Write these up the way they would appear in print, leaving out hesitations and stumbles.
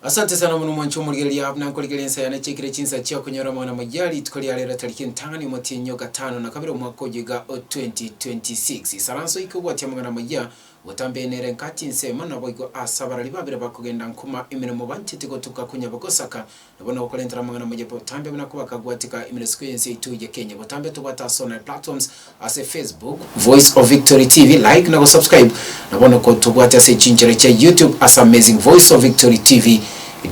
Asante sana munu mwancho murigelia hapna nkoligelia nsayana chekire chinsa chia kunyora mwana majali tukoli alera tariki ntani mwati nyoka tano na kabiro mwako jiga 2026 saranso ikuwa tia mwana majia utambe nere nkati nsema na boigo asabara libabire bakugenda nkuma imene mubanchi tiko tuka kunya bakosaka nabona ukolentera mwana majia utambe binakuba kagwatika imene squense itu ya Kenya utambe tubata social platforms as a Facebook Voice of Victory TV like na subscribe nabona ko tubata se chinjere cha YouTube as Amazing Voice of Victory TV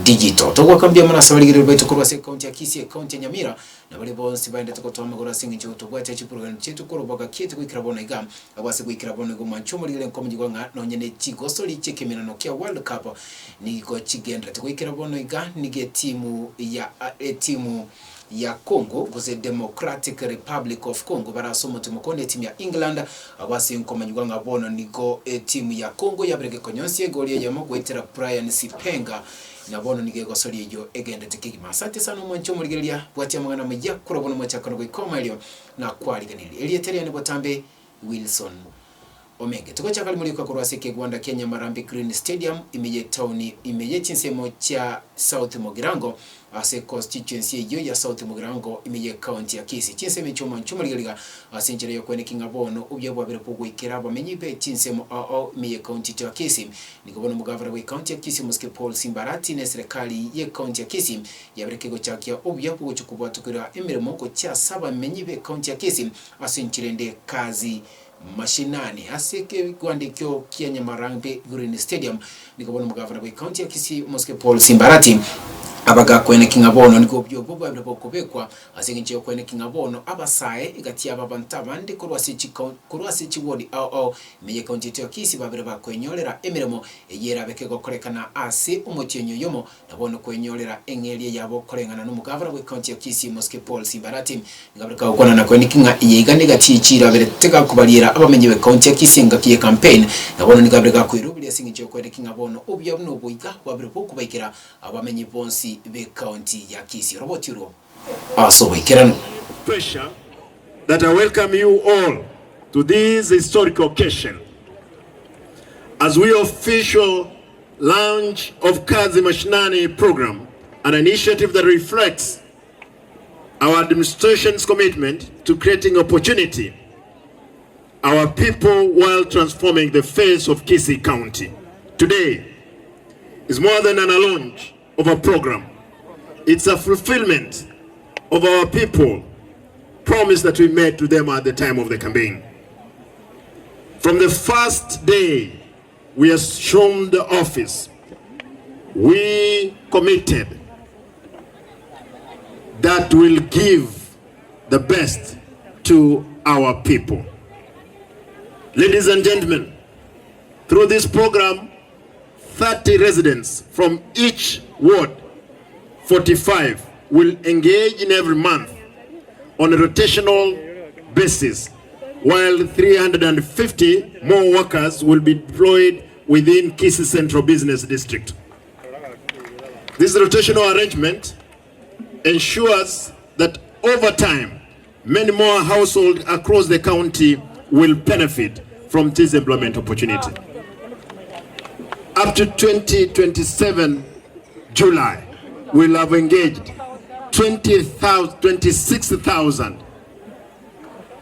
digital tokwa kambia mana sabaligiro beto kurwa se account ya Kisii account ya Nyamira na bali bonsi bainde tukotoa magora singi cyo tokwa cha program chetu kurobaga kiti kwikirabona iga abase kwikirabona go manchumo ligire nkomujigwa nga nonyene chigosoli chekemena no kia World Cup ni ko chigenda kwikirabona iga nige timu ya Congo kuze Democratic Republic of Congo barasomo tumukonde timu ya England abase nkomujigwa nga bono niko timu ya Congo yabrege konyonsi goli ya mogwetera Brian Sipenga nabono nigego soli yo egenda tikigima. Asante sana mwancho muligelia bwatia mwana mujya kurabona mwachakano kwikoma elio na kwaliganili elieteria ni botambe Wilson Omenge tuko chakali mulika kurwasike Rwanda Kenya Marambi Green Stadium imeye town imeye chinsemo cha South Mugirango ase constituency yo ya South Mugirango imeye county ya Kisii chinsemo choma nchumaliga asinjere yo kwene kingabono ubyo bwabere pogwikira bamenyibe chinsemo imeye county ya Kisii nikobona mugavana we county ya Kisii Muske Paul Simbarati ne serikali ye county ya Kisii yaberekego chakia ubyo bwo chukubwa tukira emiremo ko cha saba menyibe county ya Kisii asinjirende kazi mashinani hasike kwandikyo Kenya Marambi Green Stadium nikobona mugavana we county ya Kisii Muske Paul Simbarati abaga kwene kingabono niko byo bobo abakobekwa asingiye kwene kingabono abasaye igati ababantabandi kurwasi chiwodi meye county ya Kisii babere bakwenyolera emiremo yera bekego korekana ase umutyonyo yomo nabone kwenyolera engeli yabo korengana n'umugavana we county ya Kisii Muske Paul Simbarati ngabrika ukona na kwene kinga yigane gacicira bereteka kubalira abamenye we county ya Kisii ngakiye campaign nabone nigabrika kwirubuli asingiye kwene kingabono ubyo n'ubuiga babere kubayikira abamenye bonsi the county ya Kisii robotiro asobekerano pressure that I welcome you all to this historic occasion as we official launch of Kazi Mashinani program, an initiative that reflects our administration's commitment to creating opportunity our people while transforming the face of Kisii County. Today is more than a launch of a program. It's a fulfillment of our people promise that we made to them at the time of the campaign. From the first day we assumed the office, we committed that we'll give the best to our people. Ladies and gentlemen, through this program, 30 residents from each ward 45 will engage in every month on a rotational basis, while 350 more workers will be deployed within Kisii Central Business District. This rotational arrangement ensures that over time, many more households across the county will benefit from this employment opportunity. Up to 2027 July, we'll have engaged 26,000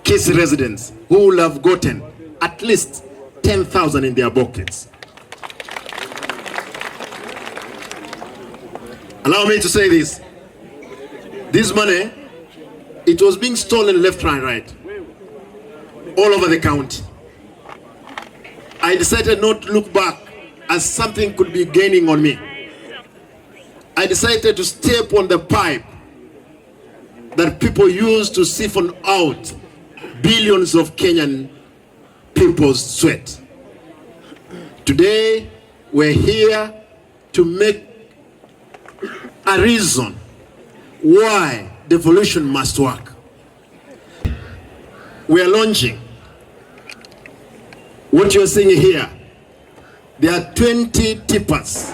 Kisii residents who will have gotten at least 10,000 in their pockets. Allow me to say this. This money, it was being stolen left and right, all over the county. I decided not to look back as something could be gaining on me. I decided to step on the pipe that people use to siphon out billions of Kenyan people's sweat. Today, we're here to make a reason why devolution must work. We are launching what you're seeing here. There are 20 tippers,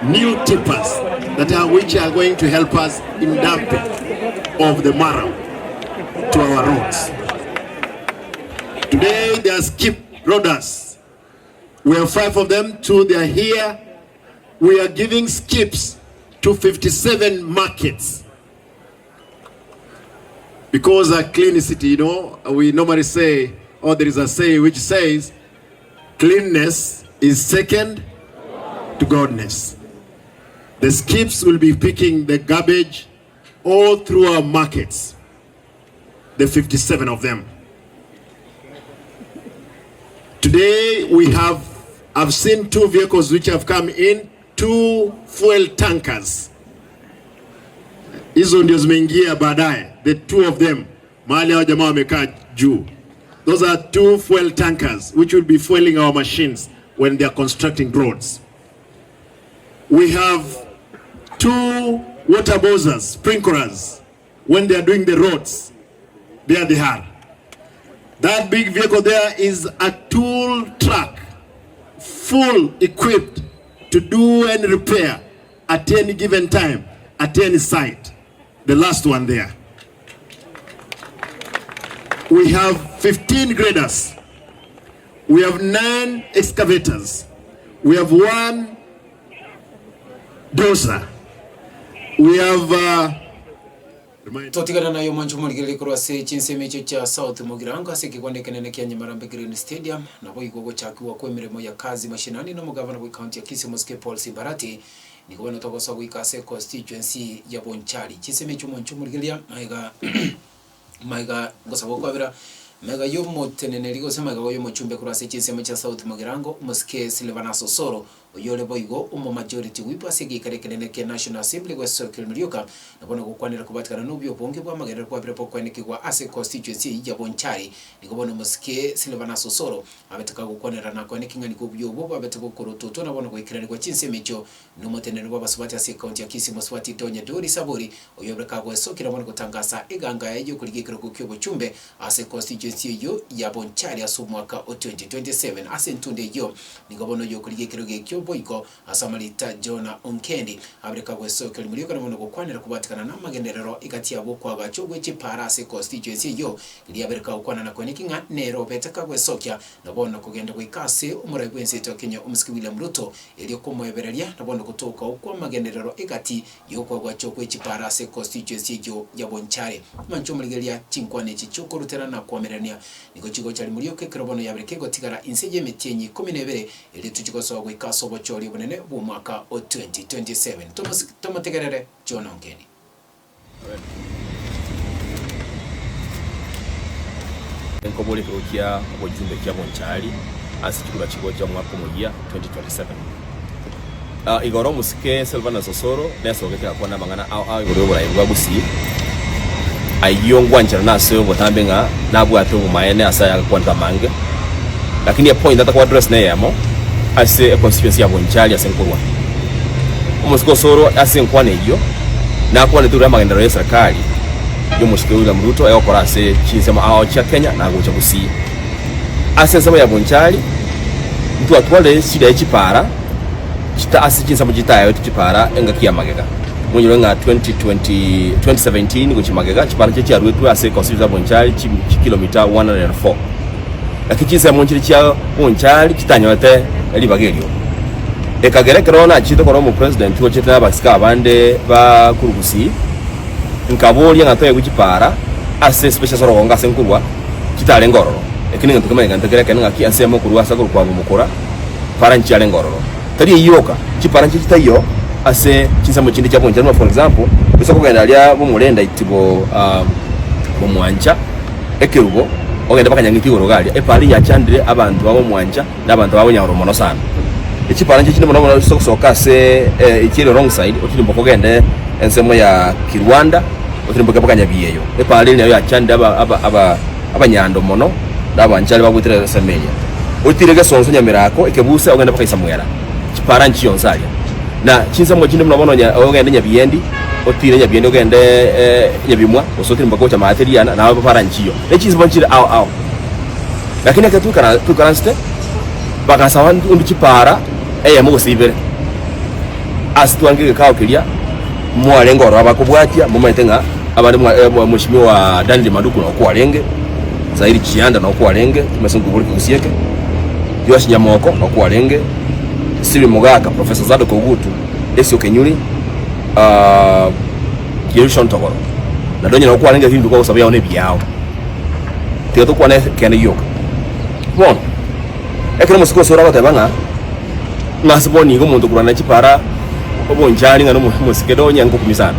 new tippers, which are going to help us in dumping of the marrow to our roads. Today they are skip roaders. We have 5 of them, 2 they are here. We are giving skips to 57 markets. Because a clean city, you know, we normally say, or there is a say which says, cleanliness is second to godliness. The skips will be picking the garbage all through our markets, the 57 of them. Today I've seen 2 vehicles which have come in, 2 fuel tankers. Hizo ndio zimeingia baadaye, the 2 of them. Mahali hao jamaa wamekaa juu. Those are 2 fuel tankers which will be fueling our machines when they are constructing roads. We have 2 water bowsers, sprinklers, when they are doing the roads. There they are. That big vehicle there is a tool truck, full equipped to do any repair at any given time, at any site. The last one there. We have 15 graders. We have 9 excavators. We have 1 dozer. We have totigana nayo manju murigere kurwa se chinsemecho cha South Mugirango asiki kwande kenene kya Nyamarambe Green Stadium nabo igogo chakiwa kwa mirimo ya kazi mashinani no mugavana wa county ya Kisumu Paul Simbarati nikubona tokosa gwikase constituency ya Bonchari chinsemecho manju murigeria maiga gosabo kwabira mega yomo tenene ligo sema ga yomo chumbe kurwa se chinsemecho cha South Mugirango muske Silvana Sosoro oyole boigo umo majority wipa asiki karekenene kya National Assembly kwa Circle Murioka nabona gukwanira kubatikana n'ubyo bonge bwa magerera kwa bire pokwanekirwa ase constituency ya Bonchari nikubona muske Silvana Sosoro abetaka gukwanira nako nekingani ko byo bo abetaka korototo nabona kwikirana kwa chinsemecho n'umutenere w'abasubati ase county ya Kisumu Swati Tonya Dori Sabori oyobreka kwa sokira bona gutangasa iganga yayo kuligikira ku kyobo chumbe ase constituency yo ya Bonchari aso mwaka 2027 ase ntunde yo nikubona yo kuligikira gekyo boiko asamalita Jona Onkendi abreka kwa sokira Murioka nabona gukwanira kubatikana na magenderero igati yabo kwa gachogwe chipara ase constituency yo iliabereka ukwana na kwenekinga nero betaka kwe sokya nabona kugenda kwikase umurai gwense to Kenya umuski William Ruto ili komoyebereria nabona kutoka ukwa magenderero igati yo kwa gachogwe chipara ase constituency yo ya Bonchari mancho murigeria chinkwane chichoko rutera na kwamerania niko chigo cyari Murioka kirobona yabereke gotigara inseje metenyi 12 ili tuchikoso gwikaso bochori bunene bu mwaka 2027 tomategerere John Onkendi. Enkobole kurokia obujumbe kya Bonchari asikura kigo kya mwaka mugia 2027. Igoro musike Silvana Sosoro nesogekera kona mangana igoro bora busi ayongwa njana naso ngotambenga nabwate umayene asaya kwanta mange lakini ya point atakwa address na yamo ase constituency ya Bonchari asenkurwa umusiko Soro asenkwane iyo nakwane tura magendero ya serikali yo mushike William Ruto ayo korase chinsema aho cha Kenya na gucha busi asensema ya Bonchari mtu atwale shida ya chipara chita asichinsama chitayo chipara enga kia magega mwenye nga 2017 guchi magega chipara chechi arwetu ase constituency ya Bonchari kilomita 104 lakini chinsema Bonchari cha Bonchari chitanyote libagelyo ekagerekero na chito kono mu president wo chita basika abande ba kurugusi nkaboli ngatoye kuchipara ase special soronga senkurwa kitale ngororo ekini ngantukama ngantegereka ngaki asemo kurwa sakuru kwa mukura paranchi ale ngororo tari yoka chiparanchi chitayo ase chinsamo chindi cha Bonchari for example bisoko kugenda lya bomulenda itibo bomwanja ekerugo ogenda bakanyangiti gorogali epali ya chandire abantu babo mwanja nabantu babo nyahoromono sana echiparanchi chindi mono sokosoka se ikiri wrong side otili mbokogende ensemo ya Kirwanda otili mbokabakanya biyeyo epali nayo ya chanda abanyando mono nabanchali babutira Semenya otirege sonso nyamirako ekebusa ogenda bakaisa mwera chiparanchi yonsalia na chinsamo chindi mono nya ogenda nyabiendi otire nyabiendi ogende nyabimwa osotili mbokocha materiana na paranchi yo echinzimo chiri ao lakini akatukana ste bakasawa undu chipara mu sibere asitwange kao kilia mwale ngoro abakubwatia mumaitenga abandi mushimi wa Daniel Maduku na ko alenge zairi chianda na ko alenge tumesungu buri kusieke Josh Nyamoko na ko alenge Siri Mugaka Professor Zado Kogutu Esio Kenyuli Kiyoshon tokoro na donya na kwa ninga hindu kwa sababu yone biao tiyo to kwa ne kene yok bon ekere musiko sora kwa tabanga ngasiboni ngo muntu kurana chipara obo njani ngano musike donya ngo kumisana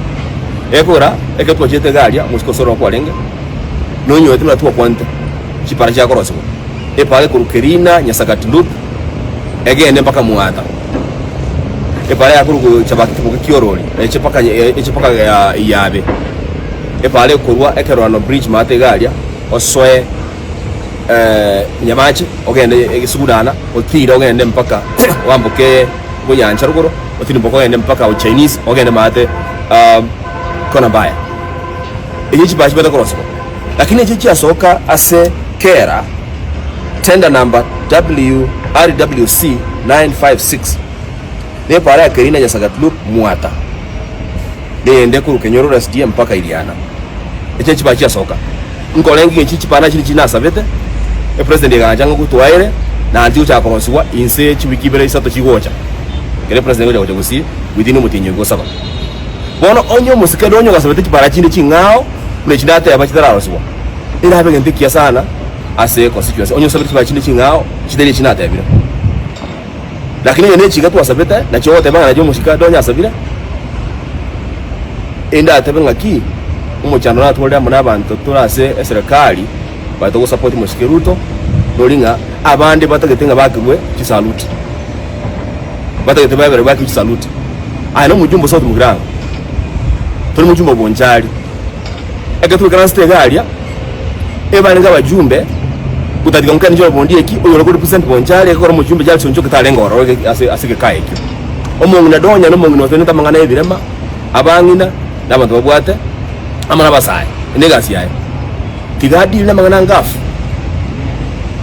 ekora ekatwa chete galia musiko sora kwa lenga nonyo wetu na tuwa kwanta chipara cha koroso epale kurukerina nyasakati loop egende mpaka muata epale yakuru chabaki tuko kioroli echepaka ya yabe epale kurwa ekerano bridge mate galia oswe nyamachi ogende sudana otira ogende mpaka wambuke bunyanja ruguru otini mpaka ogende mpaka o Chinese ogende mate kona baya eji bachi bata cross lakini eji asoka ase kera tender number WRWC 956 ne para kerina ya sagatlu muata de ende ku kenyoro SDM mpaka iliana eji bachi asoka nkolengi eji pana chini china savete e president ganja kutwaire na ndiu cha konsiwa inse chibikibere isato chigocha kere president ngoja kusi within mutinyo go saba bono onyo musikado onyo gasabete chipara chinde chingao mule chindate ya bachitara roswa ila habe ngende kia sana ase constituency onyo sabete chipara chinde chingao chideli chinate bila lakini yene chigatu wasabete na chote banga na jo musikado onya sabira enda tabenga ki umuchano na tolera muna abantu turase serikali bato support musikeruto dolinga abande batagetenga bakigwe kisaluti batagete babere baki kisaluti no mujumbo sauti mugiranga tuli mujumbo bonjali egetu kana stegalia ebalenga bajumbe kutadika mukani jo bondie ki oyo lokuri percent bonjali ekora mujumbe jali sonjo kitalenga oro asike kaiki omungu na donya no mungu no tenta mangana ebirema abangina nabantu babwate amana basaye negasi yaye tigadi na mangana ngafu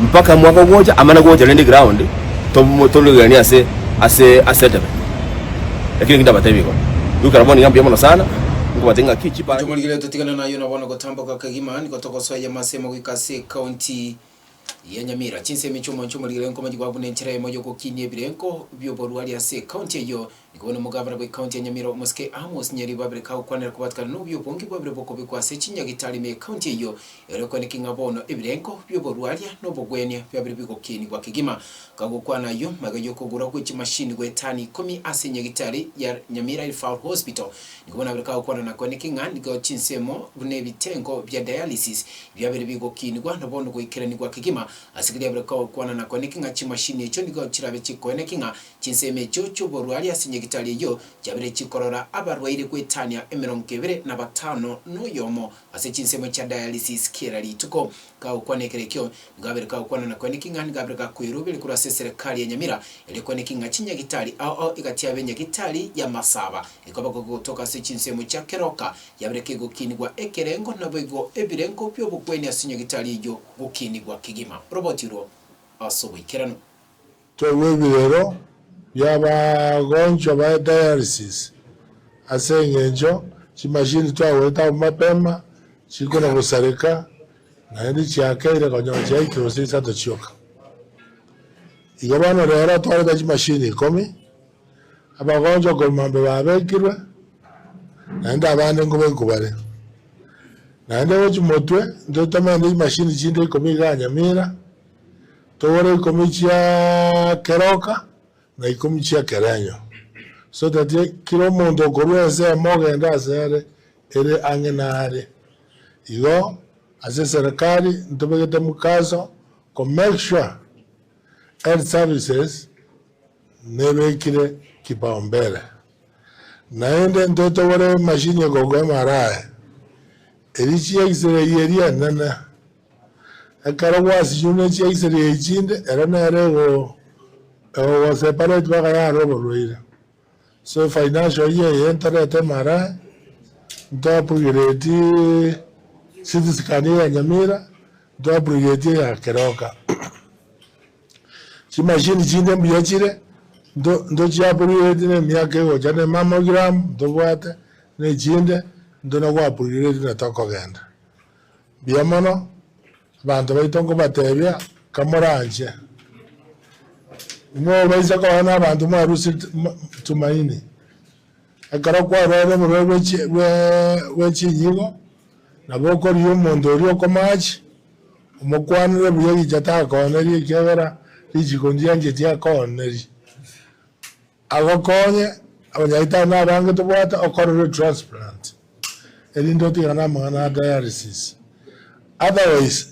mpaka mwaka goja amana goja lende ground to lugani ase lakini ngindaba tebiko dukaraboni ngambi yamono sana ngobatenga kichipa tumuligile tutikana nayo nabona gotamboka kagima niko tokoso ya masemo kwikase county ya Nyamira chinse michumo ligile ngoma jigwabu nenchira moyo ko kinie birenko byoboru ali ase county yo nikubona mugavana kwa county ya Nyamira Muske Amos Nyeri babire ka ukwanira kubatkana no byobongi babire boko bikwase chinya gitali me county yo ereko nikinga bono ibirenko byoboru ali no bogwenia byabire biko kini kwa kigima kagukwana yo magayo kugura ku chimashini gwe tani 10 ase nyagitali ya Nyamira Referral Hospital nikubona babire ka ukwana na kwa nikinga nigo chinsemo bune bitengo bya dialysis byabire biko kini kwa nabono ko ikirani kwa kigima asigiri babire ka ukwana na kwa nikinga chimashini echo nigo chirabe chiko nikinga chinseme cyo boru ali ase nyagitali yo jabire chikorora abarwaire kwetania 25 no yomo ase chinsemo cha dialysis kirali tuko ka ukwanekerekyo ngabire ka ukwana na kwanikinga ngabire ka kwirubire kura serikali ya Nyamira ilikuwa nikinga chinya gitali au igatia benya gitali ya Masaba ikoba kutoka ase chinsemo cha Keroka yabire kego kinigwa ekerengo na bego ebirengo byo bukweni asinya gitali yo gukinigwa kigima robotiro asobi kerano twebirero yabagonjwa ba dialysis asengenjo chimashini twaweta mapema chiko na gusarika na ndi cyakaire kanyonje ikirose sato chyoka igabano rero twaweta chimashini 10 abagonjwa golmambe babekirwe na ndi abande ngo benkubare na ndi wo chimotwe ndo tamande chimashini chinde 10 ga Nyamira tore 10 cha Keroka na 10 cha Kerenyo so that kilo mundo korwese mogenda asere ere angenare igo ase serikali ntobegete mukazo ko make sure health services nebekire kipaumbele naende ndoto wale mashine gogo marae erichi exere yeria nana akarwasi june chi exere ejinde era nare go o separate baga ya robo so financial year entere mara ndo pugireti citizen ya Nyamira ndo pugireti ya Keroka chimashini chinde mbiyachire ndo chapugireti ne myake go jane mammogram ndo bwate ne chinde ndo na kwa pugireti na toko genda biamono bantu baitongo batebya kamoranje mo baisa ko na bantu marusi tumaini ekara kwa rore murwe wechi yigo naboko ryo mondorio komachi umukwanire buye gijata koneri kegera rijikondia ngetia koneri agokonye abanyaita na bange tobwata okorore transplant elindo tigana mangana dialysis. Otherwise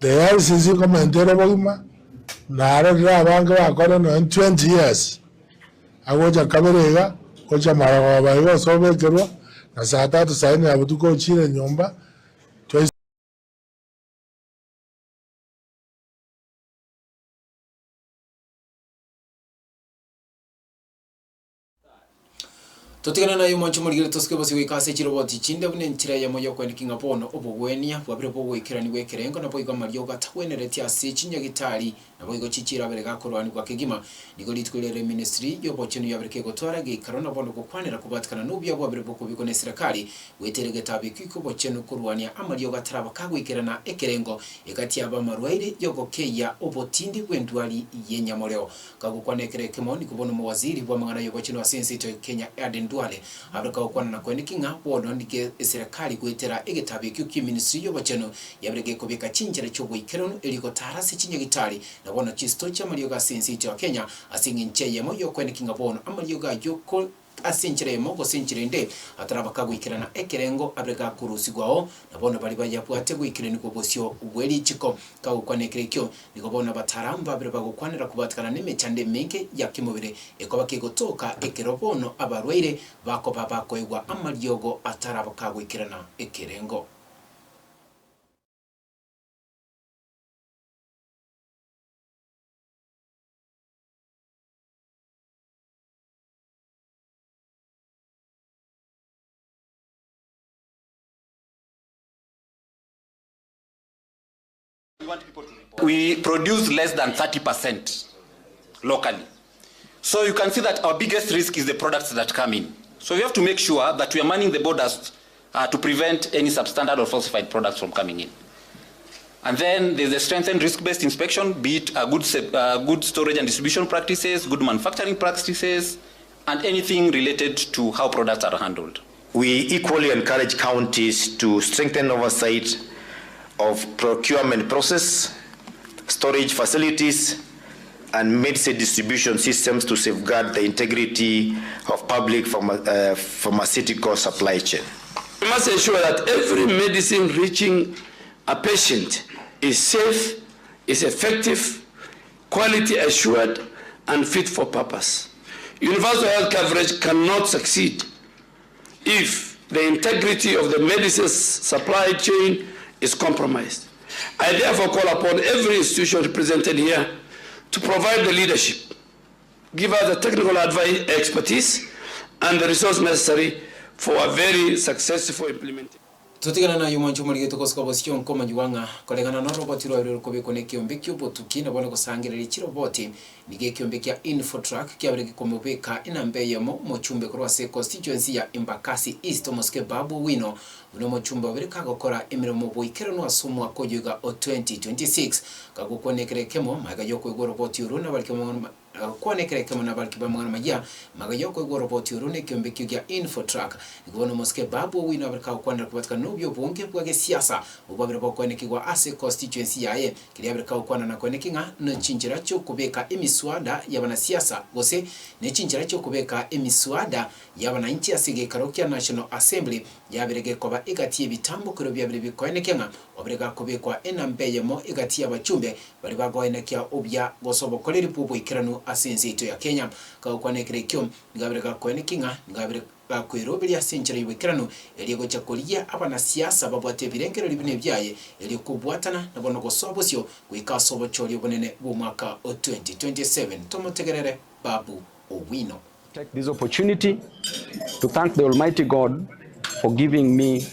dialysis ikomentero bogima naro ra bange bakore no 20 years agoja kaberega ocha marago bayo sobekerwa na saa 3 saa 4 abutuko chire nyumba. Tutigana na yumo chumurigire toske bosi wikase chiroboti chinde bune ntira ya moyo kwendikinga bono obogwenia bwabire bogwikira ni wekerengo na boigo maryo gatagwenereti ase chinyagitari na boigo chichira bere gakorwani kwa kigima nigo litwelere ministry yobo chinu yabireke gotwara gikaro na bono kokwanira kubatikana n'ubya bwabire bokubiko ne serikali weterege tabikiko bochenu kurwania amaryo gataraba kagwikira na ekerengo egati aba marwaire yogo keya obotindi gwendwali yenyamoreo kagukwanekere kemoni kubono mu waziri bwa mangana yobo chinu asensi to Kenya Aden Duale abraka okwana na kwendikinga bono ndike serikali gwetera egetabikyo ki ministry yobo chenu yabireke kubika chinjira cyo gwikero eliko tarase chinyagitari na bono chisto cha maryo ga sensi to Kenya asingi ncheyemo yo kwendikinga bono amaryo ga yoko asinchire mogo sinchire nde ataraba kagwikirana ekerengo abrega kurusigwao nabona bali bayapwate gwikireni ko bosyo ubweli chiko kagukwanekere kyo nikobona bataramba abre bagukwanira kubatikana n'imechande menke yakimubire ekoba kigotoka ekerobono abarweire bako baba koegwa amaryogo ataraba kagwikirana ekerengo. We produce less than 30% locally. So you can see that our biggest risk is the products that come in. So we have to make sure that we are manning the borders to prevent any substandard or falsified products from coming in. And then there's a strengthened risk-based inspection, be it good storage and distribution practices, good manufacturing practices, and anything related to how products are handled. We equally encourage counties to strengthen oversight of procurement process, storage facilities, and medicine distribution systems to safeguard the integrity of public pharmaceutical supply chain. We must ensure that every medicine reaching a patient is safe, is effective, quality assured, and fit for purpose. Universal health coverage cannot succeed if the integrity of the medicines supply chain is compromised. I therefore call upon every institution represented here to provide the leadership, give us the technical advice, expertise, and the resource necessary for a very successful implementation. Tutigana na yumancho muri geto kosko bosyo nkoma juwanga kolengana no robot ro kobeko ne kyombekyo botukina bona kusangirira kiroboti nige kyombekya Infotrack kyabireke komobeka inambeyemo mo chumbe kurwase constituency ya Embakasi East Moske Babu Wino uno mo chumbe obireka gukora emirimo boikero no asomwa kojuga o 2026 kagukonekere kemo magayo ko robot uruna balkemo kwanekere kemo na balki bamwana majya magayo ko robot urune kyombekyo ya Infotrack igono Moske Babu Wino abireka kwanira kubatka nubyo bunge bwage siasa ubabira bokwenekirwa ase constituency yaye kiriyabireka ukwana na kwenekinga no chinjira cyo kubeka emiswada yabana siasa gose ne chinjira cyo kubeka emiswada yabana inchi asige karokya National Assembly yabirege koba egati ebitambo kuro byabire bikwenekenga obirega kubekwa enambeyemo egati abachumbe bali bagoyenekya obya gosobo koleri pupo ikirano asenzeito ya Kenya ka ukwanekere kyo ngabirega kwenekinga ngabire bakwirobiri asenjera ibikirano eligo chakolia abana siasa babwate birengero libine byaye elikubwatana nabono gosobosyo gwikasobo choli bonene bu mwaka 2027 tomotegerere Babu Owino. Take this opportunity to thank the Almighty God for giving me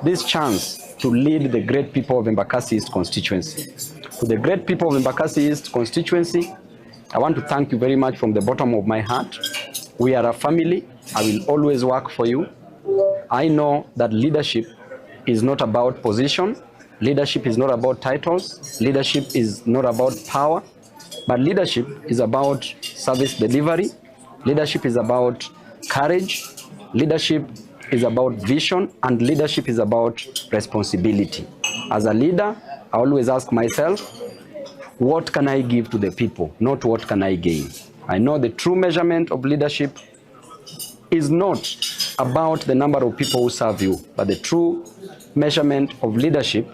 this chance to lead the great people of Embakasi East constituency. To the great people of Embakasi East constituency, I want to thank you very much from the bottom of my heart. We are a family. I will always work for you. I know that leadership is not about position. Leadership is not about titles. Leadership is not about power. But leadership is about service delivery. Leadership is about courage. Leadership is about vision, and leadership is about responsibility. As a leader, I always ask myself, what can I give to the people, not what can I gain? I know the true measurement of leadership is not about the number of people who serve you, but the true measurement of leadership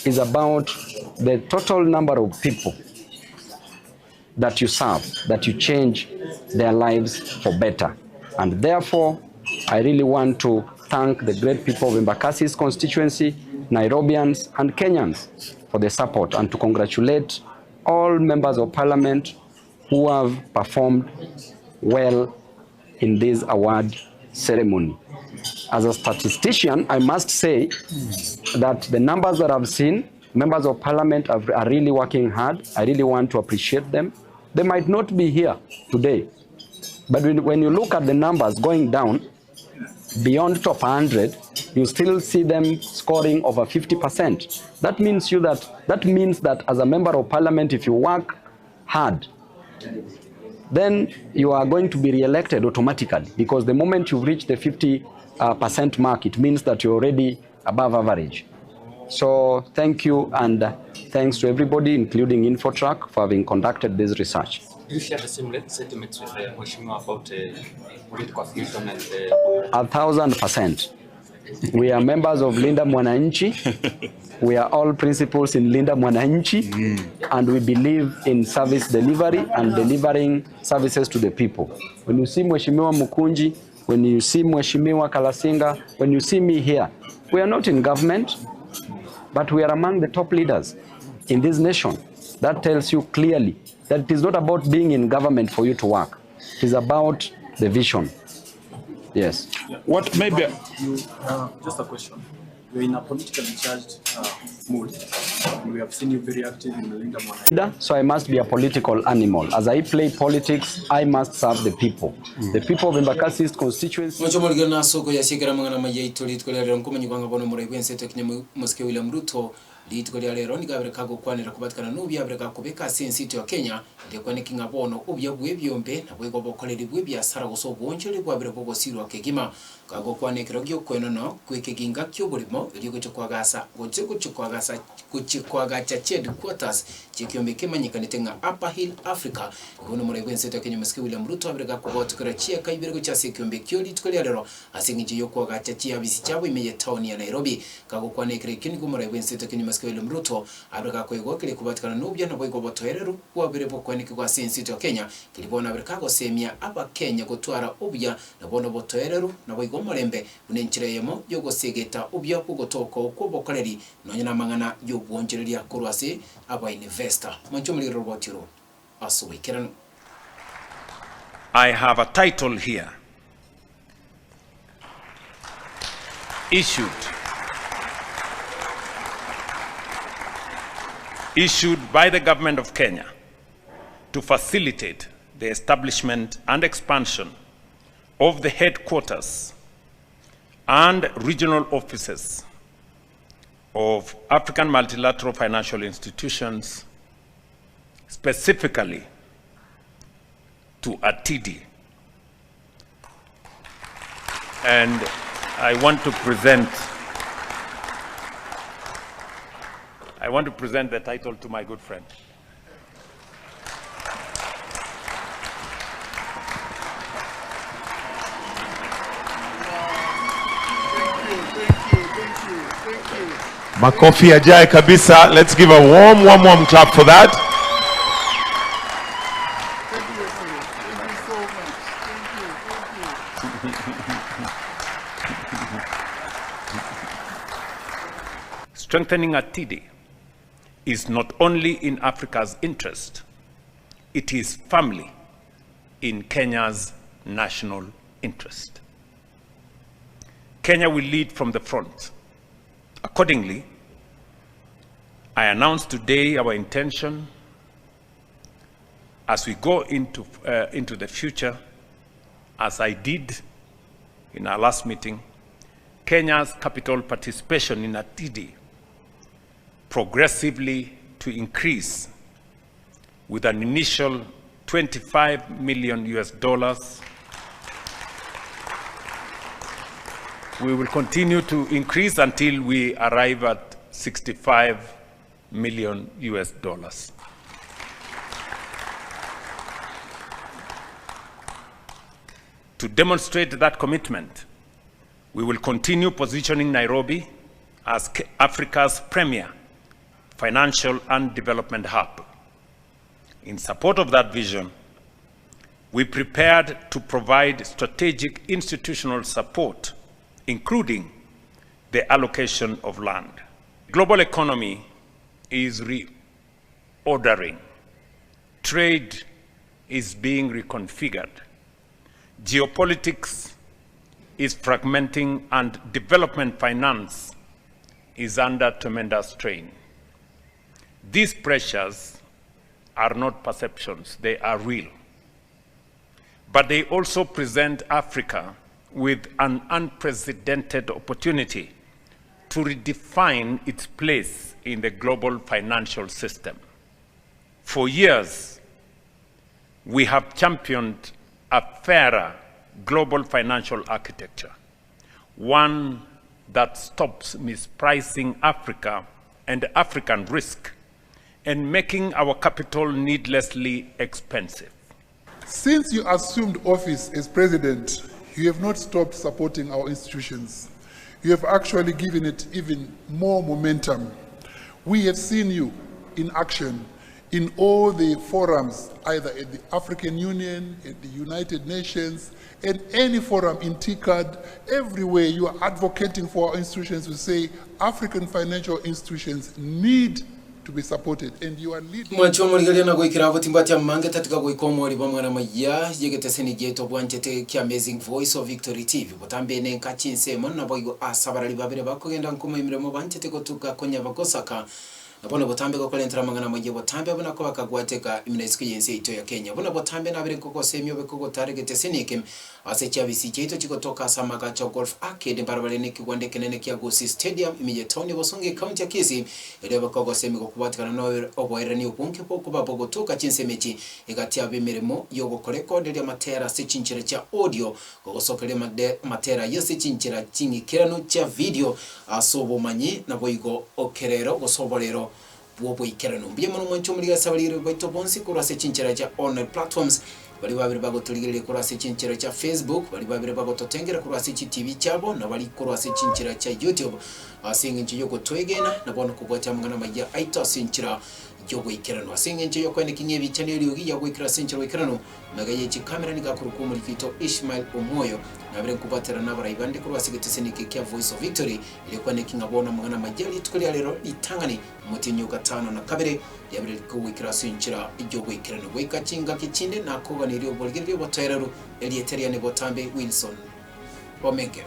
is about the total number of people that you serve, that you change their lives for better. And therefore, I really want to thank the great people of Embakasi's constituency, Nairobians and Kenyans for the support, and to congratulate all members of parliament who have performed well in this award ceremony. As a statistician, I must say that the numbers that I've seen, members of parliament are really working hard. I really want to appreciate them. They might not be here today, but when you look at the numbers going down beyond top 100, you still see them scoring over 50%. That means that as a member of parliament, if you work hard, then you are going to be re-elected automatically, because the moment you've reached the 50% mark, it means that you're already above average. So thank you, and thanks to everybody, including Infotrack, for having conducted this research. Do you share the same sentiments with Mheshimiwa about political fusion and 1,000%. We are members of Linda Mwananchi. We are all principals in Linda Mwananchi, and we believe in service delivery and delivering services to the people. When you see Mheshimiwa Mukunji, when you see Mheshimiwa Kalasinga, when you see me here, we are not in government, but we are among the top leaders in this nation. That tells you clearly that it is not about being in government for you to work. It is about the vision. Yes. What maybe just a question. You're in a politically charged mood. We have seen you very active in the Linda Mwananchi. So I must be a political animal. As I play politics, I must serve the people. The people of Embakasi's constituency. Mchomolgana soko ya sigara mangana majaito litkolera nkumanyi kwanga bono murebwense teknya Mosque William Ruto litkolera lero nigabere kago kwanira kubatkana n'ubya breka kubeka sensito ya Kenya ndekwa nikinga bono ubya bwebyombe nabwe gobokolera bwebya sara gusogwonjere bwabere bwo sirwa kegima kago kwanekero gyo kwenono kwekeginga kyo bulimo iri gucukwagasa kuchikwagacha ched quarters chikyombe kemanyikanite nga Upper Hill Africa ngono murebwense teknya Mosque William Ruto abreka kubotkora chia kaibere cha sekyombe kyo litkolera lero asingi yo kwagacha chia bisi cyabo imeye town ya Nairobi kago kwanekere kingo murebwense teknya Mosque William Ruto abreka kwego kile kubatkana n'ubya nabwe gobotoherero bwabere bwo kwanike kwa sensito ya Kenya kilibona abreka go semia aba Kenya gutwara ubya nabono botoherero nabwe gomorembe unenchireyemo yo gosegeta ubya kugotoka okubokoleri nonyana mangana yo bwonjereria kurwase aba investor manchomuli robotiro asuwikirano. I have a title here issued by the government of Kenya to facilitate the establishment and expansion of the headquarters and regional offices of African multilateral financial institutions, specifically to ATIDI. And I want to present the title to my good friend. Makofi ajaye kabisa. Let's give a warm clap for that. Strengthening ATIDI is not only in Africa's interest, it is firmly in Kenya's national interest. Kenya will lead from the front. Accordingly, I announce today our intention as we go into the future, as I did in our last meeting, Kenya's capital participation in ATIDI progressively to increase with an initial $25 million we will continue to increase until we arrive at $65 million. To demonstrate that commitment, we will continue positioning Nairobi as Africa's premier financial and development hub. In support of that vision, we prepared to provide strategic institutional support, including the allocation of land. The global economy is reordering. Trade is being reconfigured. Geopolitics is fragmenting, and development finance is under tremendous strain. These pressures are not perceptions, they are real. But they also present Africa with an unprecedented opportunity to redefine its place in the global financial system. For years, we have championed a fairer global financial architecture, one that stops mispricing Africa and African risk and making our capital needlessly expensive. Since you assumed office as president, you have not stopped supporting our institutions. You have actually given it even more momentum. We have seen you in action in all the forums, either at the African Union, at the United Nations, at any forum in TICAD, everywhere you are advocating for our institutions to say African financial institutions need to be supported, and you are leading. Mwacho murigalia na goikira timbati ya mange tatika goikomo riba mwana maya yegete senigeto bwanchete ki Amazing Voice of Victory TV botambe ne nkachinse mona boigo asabara libabere bakogenda nkuma imiremo banchete gotuka konya bagosaka nabona botambe ko kolentera mangana manje botambe abona ko bakagwateka imineziko yense ito ya Kenya bona botambe nabere koko semyo bekoko target senike ase chabisi cheito chikotoka samaka cha golf arcade barabara ne kigwande kenene kya Gosi Stadium imije town bosonge county ya Kisii ere bakoko semiko kubatikana no oboera ni upunke poko babogo toka chinsemechi igati abemeremo yogo koreko ndeli matera sechinchira cha audio gosokele matera yose chinchira chingikirano cha video asobo manyi na boigo okerero gosobolero bwobo ikerano mbiye muno mwancho muri gasabalire baito bonsi kurase chinchira cha online platforms bali babiri bagotuligire kurase chinchira cha Facebook bali babiri bagototengera kurase chi TV chabo na bali kurase chinchira cha YouTube asinga nchi yoko twegena na bono kubwata mungana majya aito asinchira yogo ikerano asinga nchi yoko ne kinyebi channel yogi yago ikira sinchira ikerano nagaye chi camera ni gakuruko muri kito Ishmael Omoyo na bire kubatera na bara ibande kurase gitesenike kya Voice of Victory ilikuwa ne kingabona mungana majali tukuli lero itangani mutinyo gatano na kabere yabire kuwikira sinchira yogo ikerano weka chinga kichinde na koga nilio bolgiryo botairaru elieteria ne botambe Wilson Omenge.